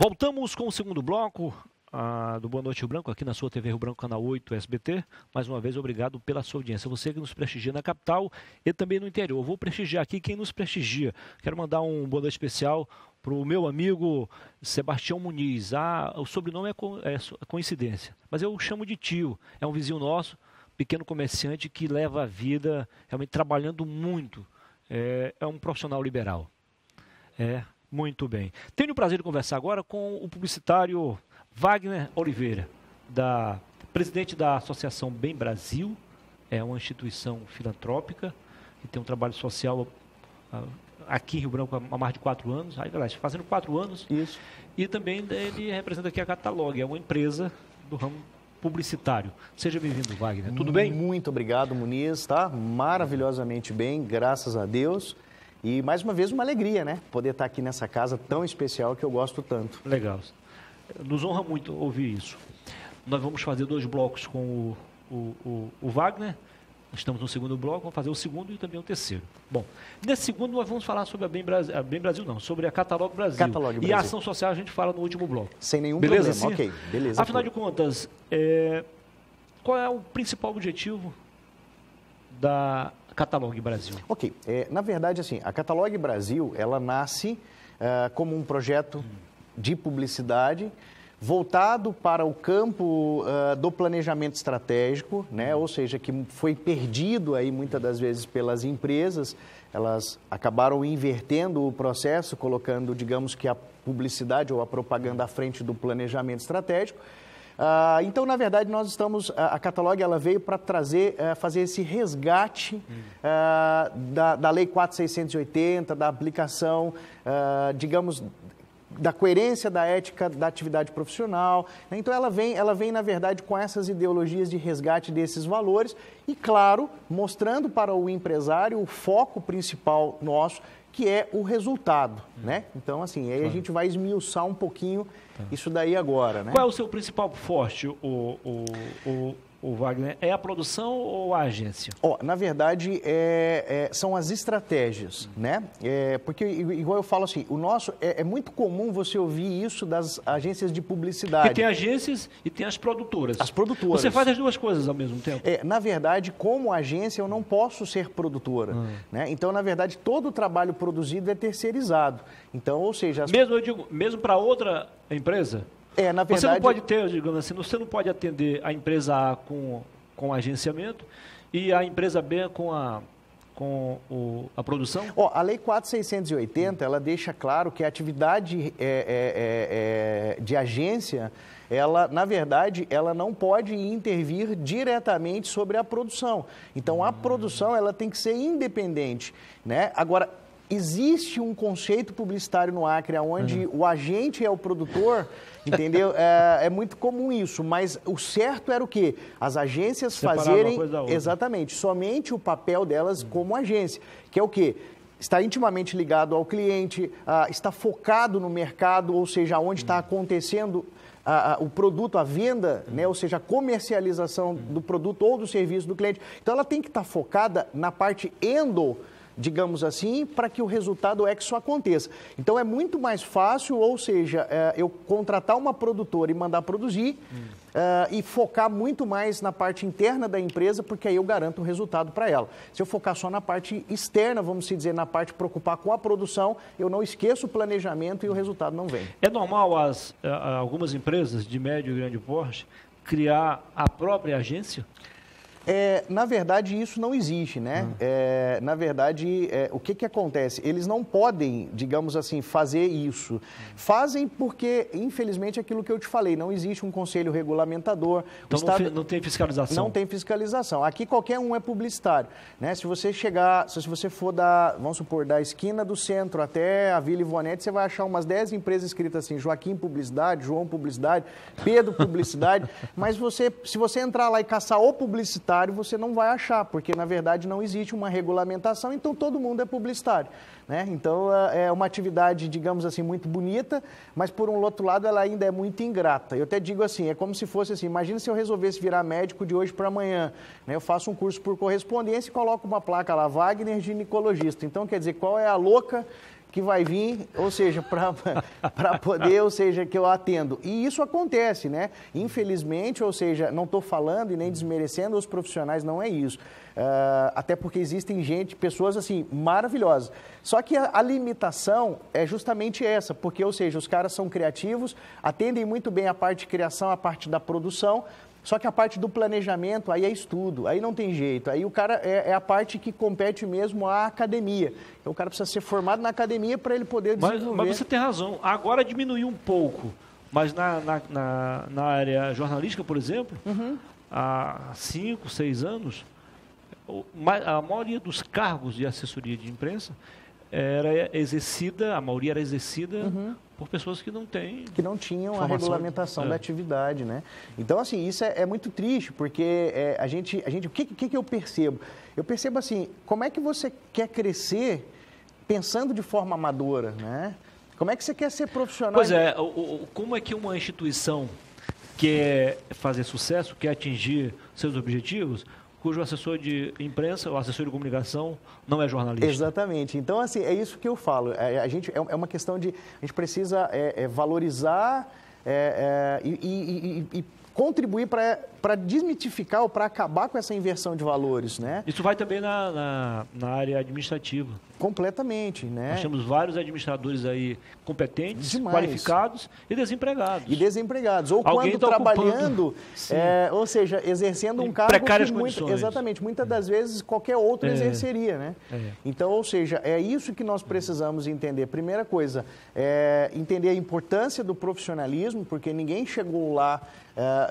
Voltamos com o segundo bloco do Boa Noite Rio Branco, aqui na sua TV Rio Branco, canal 8 SBT. Mais uma vez, obrigado pela sua audiência. Você que nos prestigia na capital e também no interior. Eu vou prestigiar aqui quem nos prestigia. Quero mandar um boa noite especial para o meu amigo Sebastião Muniz. O sobrenome é coincidência, mas eu o chamo de tio. É um vizinho nosso, pequeno comerciante que leva a vida realmente trabalhando muito. É um profissional liberal. Muito bem. Tenho o prazer de conversar agora com o publicitário Wagner Oliveira, presidente da Associação Bem Brasil. É uma instituição filantrópica que tem um trabalho social aqui em Rio Branco há mais de 4 anos, fazendo 4 anos. Isso. E também ele representa aqui a Catalog, é uma empresa do ramo publicitário. Seja bem-vindo, Wagner. Tudo bem? Muito obrigado, Muniz. Tá maravilhosamente bem, graças a Deus. E, mais uma vez, uma alegria, né? Poder estar aqui nessa casa tão especial que eu gosto tanto. Legal. Nos honra muito ouvir isso. Nós vamos fazer 2 blocos com o Wagner. Estamos no segundo bloco, vamos fazer o segundo e também o terceiro. Bom, nesse segundo nós vamos falar sobre sobre a Catalog Brasil. Catalog Brasil. E a ação social a gente fala no último bloco. Sem nenhum problema, assim? Ok, beleza. Afinal de contas, qual é o principal objetivo da Catalog Brasil? Ok, na verdade, assim, a Catalog Brasil, ela nasce como um projeto de publicidade voltado para o campo do planejamento estratégico, né? Ou seja, que foi perdido aí muitas das vezes pelas empresas. Elas acabaram invertendo o processo, colocando, digamos que a publicidade ou a propaganda à frente do planejamento estratégico. Então, na verdade, nós estamos... A Catalog, ela veio para fazer esse resgate da Lei 4.680, da aplicação, digamos, da coerência da ética da atividade profissional. Então, ela vem, na verdade, com essas ideologias de resgate desses valores e, claro, mostrando para o empresário o foco principal nosso, que é o resultado, né? Então, assim, aí a gente vai esmiuçar um pouquinho isso daí agora, né? Qual é o seu principal forte, o Wagner? É a produção ou a agência? Na verdade, são as estratégias, né? Porque, igual eu falo assim, o nosso é muito comum você ouvir isso das agências de publicidade. Porque tem agências e tem as produtoras. As produtoras. Você faz as duas coisas ao mesmo tempo? Na verdade, como agência, eu não posso ser produtora, né? Então, na verdade, todo o trabalho produzido é terceirizado. Então, ou seja... Mesmo para outra empresa? Na verdade... Você não pode ter, digamos assim, você não pode atender a empresa A com agenciamento e a empresa B com a produção? A Lei 4.680, ela deixa claro que a atividade de agência, ela, na verdade, ela não pode intervir diretamente sobre a produção. Então, a produção, ela tem que ser independente, né? Agora, existe um conceito publicitário no Acre, onde o agente é o produtor, entendeu? É muito comum isso, mas o certo era o quê? As agências fazerem, exatamente, somente o papel delas como agência, que é o quê? Está intimamente ligado ao cliente, está focado no mercado, ou seja, onde está acontecendo o produto, a venda, né? Ou seja, a comercialização do produto ou do serviço do cliente. Então, ela tem que estar focada na parte digamos assim, para que o resultado exo aconteça. Então, é muito mais fácil, ou seja, eu contratar uma produtora e mandar produzir e focar muito mais na parte interna da empresa, porque aí eu garanto o resultado para ela. Se eu focar só na parte externa, vamos dizer, na parte preocupar com a produção, eu não esqueço o planejamento e o resultado não vem. É normal algumas empresas de médio e grande porte criar a própria agência? Na verdade, isso não existe, né? Na verdade, o que acontece? Eles não podem, digamos assim, fazer isso. Fazem porque, infelizmente, aquilo que eu te falei, não existe um conselho regulamentador. Então, não tem fiscalização? Não tem fiscalização. Aqui, qualquer um é publicitário, né? Se você for vamos supor, da esquina do centro até a Vila Ivonete, você vai achar umas 10 empresas escritas assim, Joaquim Publicidade, João Publicidade, Pedro Publicidade, mas se você entrar lá e caçar o publicitário, você não vai achar, porque na verdade não existe uma regulamentação, então todo mundo é publicitário, né? Então é uma atividade, digamos assim, muito bonita, mas por um outro lado ela ainda é muito ingrata. Eu até digo assim, é como se fosse assim, imagina se eu resolvesse virar médico de hoje para amanhã, né? Eu faço um curso por correspondência e coloco uma placa lá, Wagner ginecologista. Então quer dizer, qual é a louca que vai vir, ou seja, para poder, ou seja, que eu atendo. E isso acontece, né? Infelizmente, ou seja, não estou falando e nem desmerecendo os profissionais, não é isso. Até porque existem pessoas assim, maravilhosas. Só que a limitação é justamente essa, porque, ou seja, os caras são criativos, atendem muito bem a parte de criação, a parte da produção, só que a parte do planejamento, aí é estudo, aí não tem jeito. Aí o cara é a parte que compete mesmo à academia. Então o cara precisa ser formado na academia para ele poder desenvolver. Mas você tem razão. Agora diminuiu um pouco, mas na área jornalística, por exemplo, há 5, 6 anos, a maioria dos cargos de assessoria de imprensa a maioria era exercida por pessoas que não tinham a regulamentação da atividade, né? Então, assim, isso é muito triste, porque o que eu percebo? Eu percebo assim, como é que você quer crescer pensando de forma amadora, né? Como é que você quer ser profissional? Pois é, como é que uma instituição quer fazer sucesso, quer atingir seus objetivos, cujo assessor de imprensa ou assessor de comunicação não é jornalista? Exatamente. Então, assim, é isso que eu falo. É uma questão de... A gente precisa valorizar e contribuir para desmitificar ou para acabar com essa inversão de valores, né? Isso vai também na área administrativa. Completamente, né? Nós temos vários administradores aí competentes, qualificados e desempregados. Ou alguém quando trabalhando, ou seja, exercendo um cargo precárias que condições. Exatamente, muitas das vezes qualquer outro exerceria, né? Então, ou seja, é isso que nós precisamos entender. Primeira coisa, entender a importância do profissionalismo, porque ninguém chegou lá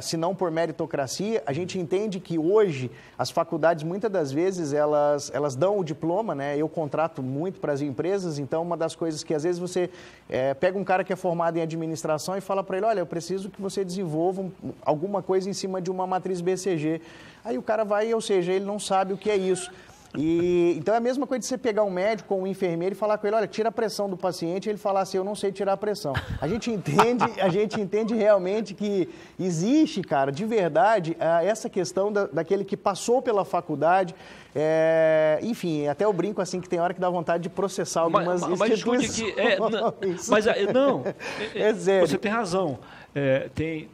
se não por meritocracia. A gente entende que hoje as faculdades, muitas das vezes, elas dão o diploma, né? Eu contrato muito para as empresas, então uma das coisas que às vezes você pega um cara que é formado em administração e fala para ele, olha, eu preciso que você desenvolva alguma coisa em cima de uma matriz BCG. Aí o cara vai, ou seja, ele não sabe o que é isso. Então é a mesma coisa de você pegar um médico ou um enfermeiro e falar com ele, olha, tira a pressão do paciente, e ele falar assim, eu não sei tirar a pressão. A gente entende realmente que existe, cara, de verdade, essa questão daquele que passou pela faculdade, enfim, até eu brinco assim que tem hora que dá vontade de processar algumas instituições. Você tem razão. Tem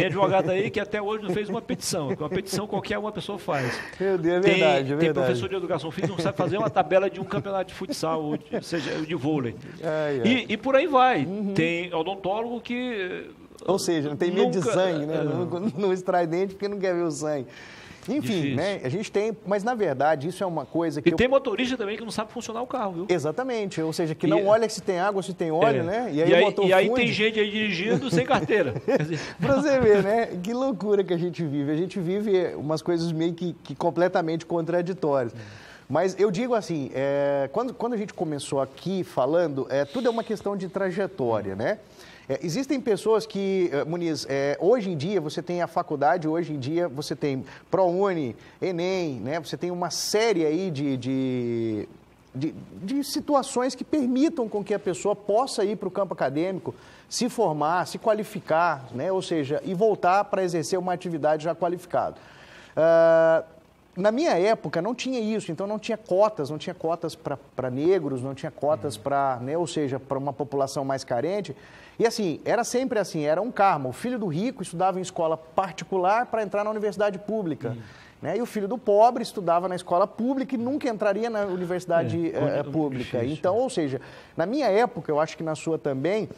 advogado aí que até hoje não fez uma petição. Uma petição qualquer uma pessoa faz. Meu Deus, é verdade. Tem professor de educação física que não sabe fazer uma tabela de um campeonato de futsal, ou de vôlei. E por aí vai. Tem odontólogo que... Ou seja, não tem medo de sangue, né? Não extrai dente porque não quer ver o sangue. Enfim, difícil, né? A gente tem, mas na verdade isso é uma coisa que... E tem motorista também que não sabe funcionar o carro, viu? Exatamente, ou seja, que não olha se tem água, se tem óleo, né? E aí, o motor aí tem gente aí dirigindo sem carteira. Pra você ver, né? Que loucura que a gente vive. A gente vive umas coisas meio que completamente contraditórias. Mas eu digo assim, quando a gente começou aqui falando, tudo é uma questão de trajetória, né? Existem pessoas que, Muniz, hoje em dia você tem a faculdade, hoje em dia você tem ProUni, Enem, né? Você tem uma série aí de situações que permitam com que a pessoa possa ir para o campo acadêmico, se formar, se qualificar, né? Ou seja, e voltar para exercer uma atividade já qualificada. Na minha época não tinha isso, então não tinha cotas para negros, não tinha cotas para, né, ou seja, para uma população mais carente. E assim, era sempre assim, era um karma. O filho do rico estudava em escola particular para entrar na universidade pública. Né? E o filho do pobre estudava na escola pública e nunca entraria na universidade pública. Então, ou seja, na minha época, eu acho que na sua também,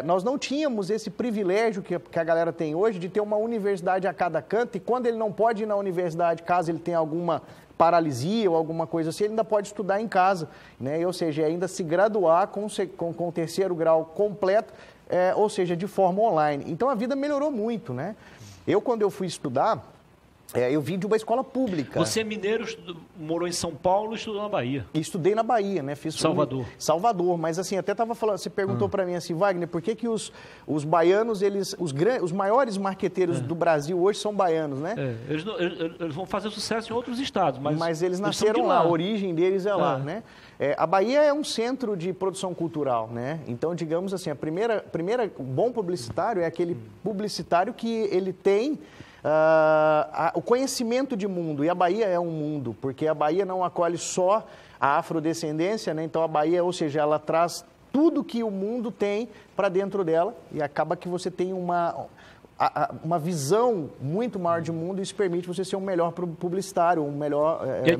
nós não tínhamos esse privilégio que a galera tem hoje de ter uma universidade a cada canto, e quando ele não pode ir na universidade, caso ele tenha alguma paralisia ou alguma coisa assim, ele ainda pode estudar em casa, né? Ou seja, ainda se graduar com o terceiro grau completo, ou seja, de forma online. Então a vida melhorou muito, né? Quando eu fui estudar, eu vim de uma escola pública. Você é mineiro, morou em São Paulo e estudou na Bahia? Estudei na Bahia, né? Fiz Salvador. Salvador, mas assim, até estava falando, você perguntou para mim assim, Wagner, por que os baianos, os maiores marqueteiros do Brasil hoje são baianos, né? Eles vão fazer sucesso em outros estados, mas eles nasceram lá, a origem deles é lá, né? A Bahia é um centro de produção cultural, né? Então, digamos assim, o bom publicitário é aquele publicitário que ele tem o conhecimento de mundo, e a Bahia é um mundo, porque a Bahia não acolhe só a afrodescendência, né? Então a Bahia, ou seja, ela traz tudo que o mundo tem para dentro dela e acaba que você tem uma visão muito maior de mundo e isso permite você ser um melhor publicitário, um melhor... E é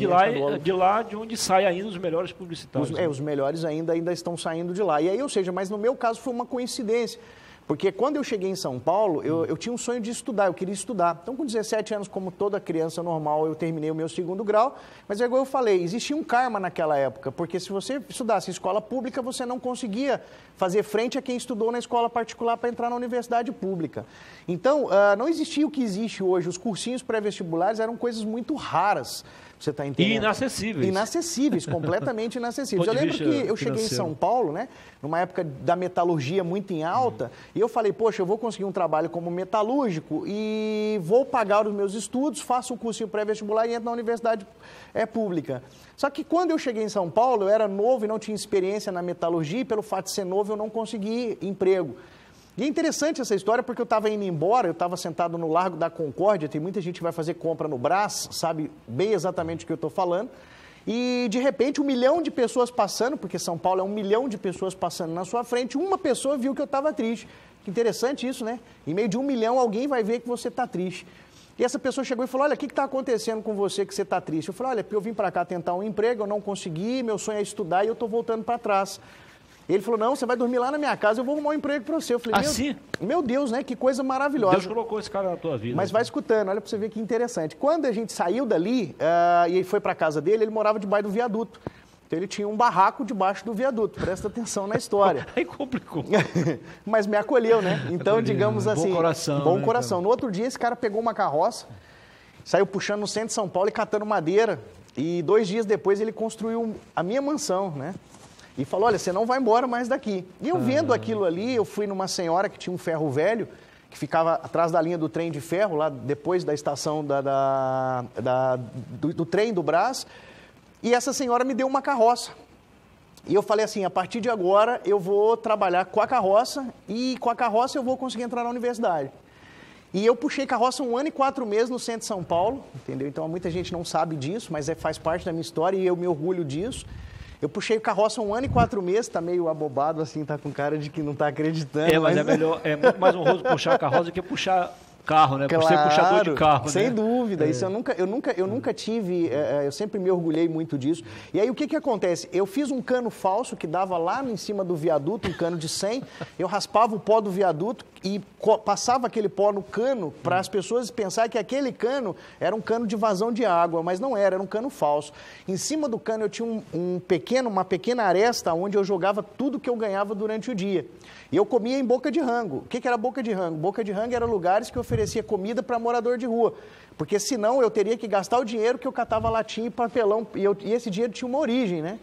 de lá de onde saem ainda os melhores publicitários. Os melhores ainda estão saindo de lá. E aí, ou seja, mas no meu caso foi uma coincidência. Porque quando eu cheguei em São Paulo, eu tinha um sonho de estudar, eu queria estudar. Então, com 17 anos, como toda criança normal, eu terminei o meu 2º grau. Mas é igual eu falei, existia um karma naquela época, porque se você estudasse em escola pública, você não conseguia fazer frente a quem estudou na escola particular para entrar na universidade pública. Então, não existia o que existe hoje. Os cursinhos pré-vestibulares eram coisas muito raras. Você está entendendo? E inacessíveis. Inacessíveis, completamente inacessíveis. Eu lembro que eu cheguei em São Paulo, né, numa época da metalurgia muito em alta, e eu falei, poxa, eu vou conseguir um trabalho como metalúrgico e vou pagar os meus estudos, faço um cursinho pré-vestibular e entro na universidade pública. Só que quando eu cheguei em São Paulo, eu era novo e não tinha experiência na metalurgia, e pelo fato de ser novo, eu não consegui emprego. E é interessante essa história porque eu estava indo embora, eu estava sentado no Largo da Concórdia, tem muita gente que vai fazer compra no Brás, sabe bem exatamente o que eu estou falando, e de repente 1 milhão de pessoas passando, porque São Paulo é 1 milhão de pessoas passando na sua frente, uma pessoa viu que eu estava triste. Que interessante isso, né? Em meio de 1 milhão alguém vai ver que você está triste. E essa pessoa chegou e falou, olha, o que está acontecendo com você que você está triste? Eu falei, olha, porque eu vim para cá tentar um emprego, eu não consegui, meu sonho é estudar e eu estou voltando para trás. Ele falou, não, você vai dormir lá na minha casa, eu vou arrumar um emprego para você. Eu falei, assim? Meu Deus, né? Que coisa maravilhosa. Deus colocou esse cara na tua vida. Mas vai escutando, olha para você ver que interessante. Quando a gente saiu dali e ele foi para a casa dele, ele morava debaixo do viaduto. Então ele tinha um barraco debaixo do viaduto. Presta atenção na história. Aí complicou. Mas me acolheu, né? Então, digamos assim... Bom coração. Bom né, coração. cara? No outro dia, esse cara pegou uma carroça, saiu puxando no centro de São Paulo e catando madeira. E 2 dias depois ele construiu a minha mansão, né? E falou, olha, você não vai embora mais daqui. E eu vendo aquilo ali, eu fui numa senhora que tinha um ferro velho, que ficava atrás da linha do trem de ferro, lá depois da estação do trem do Brás, e essa senhora me deu uma carroça. E eu falei assim, a partir de agora eu vou trabalhar com a carroça, e com a carroça eu vou conseguir entrar na universidade. E eu puxei carroça 1 ano e 4 meses no centro de São Paulo, entendeu? Então muita gente não sabe disso, mas faz parte da minha história e eu me orgulho disso. Eu puxei carroça 1 ano e 4 meses, tá meio abobado assim, tá com cara de que não tá acreditando. Mas é melhor, é muito mais honroso puxar carroça do que puxar carro, né? Por ser puxador de carro, sem né? dúvida. Isso eu nunca tive, eu sempre me orgulhei muito disso. E aí o que acontece? Eu fiz um cano falso que dava lá em cima do viaduto, um cano de 100, eu raspava o pó do viaduto e passava aquele pó no cano para as pessoas pensarem que aquele cano era um cano de vazão de água, mas não era um cano falso. Em cima do cano eu tinha uma pequena aresta onde eu jogava tudo que eu ganhava durante o dia. E eu comia em boca de rango. O que era boca de rango? Boca de rango era lugares que oferecia comida para morador de rua. Porque senão eu teria que gastar o dinheiro que eu catava latinha e papelão. E esse dinheiro tinha uma origem, né?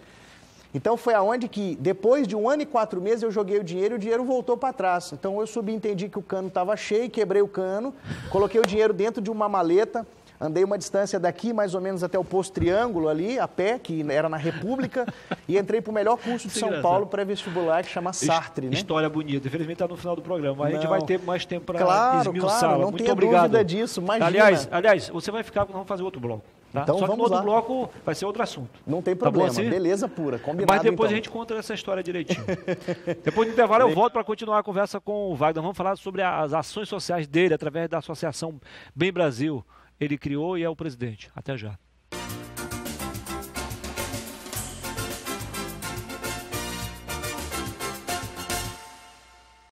Então foi aonde que, depois de 1 ano e 4 meses, eu joguei o dinheiro e o dinheiro voltou para trás. Então eu subentendi que o cano estava cheio, quebrei o cano, coloquei o dinheiro dentro de uma maleta, andei uma distância daqui, mais ou menos até o Posto Triângulo ali, a pé, que era na República, e entrei para o melhor curso de São Paulo pré-vestibular, que chama Sartre, né? História bonita. Infelizmente está no final do programa, mas a gente vai ter mais tempo para esmiuçá-la. Claro, não tenha dúvida disso, imagina. Aliás, você vai ficar, vamos fazer outro bloco. Tá? Então, só que vamos no outro lá. bloco vai ser outro assunto. Não tem problema, tá bom assim? Beleza pura, combinado. Mas depois então. a gente conta essa história direitinho. Depois do intervalo eu volto para continuar a conversa com o Wagner. Vamos falar sobre as ações sociais dele através da Associação Bem Brasil. Ele criou e é o presidente. Até já.